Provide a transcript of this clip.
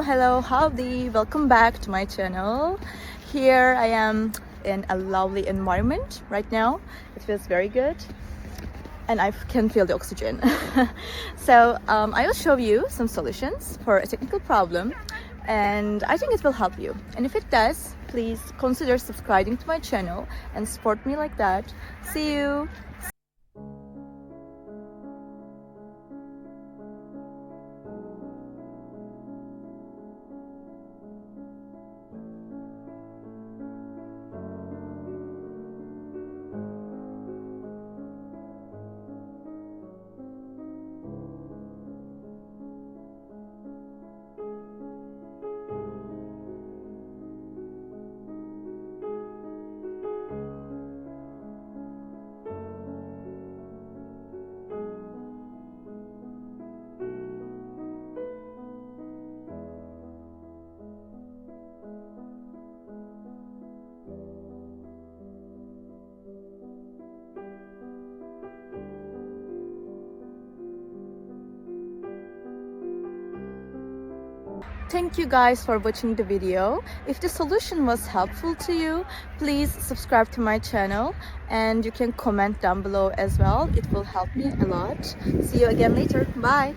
Hello, howdy, welcome back to my channel. Here I am in a lovely environment right now. It feels very good and I can feel the oxygen. So I will show you some solutions for a technical problem, and I think it will help you. And if it does, please consider subscribing to my channel and support me like that. See you. Thank you guys for watching the video. If the solution was helpful to you, please subscribe to my channel and you can comment down below as well. It will help me a lot. See you again later. Bye.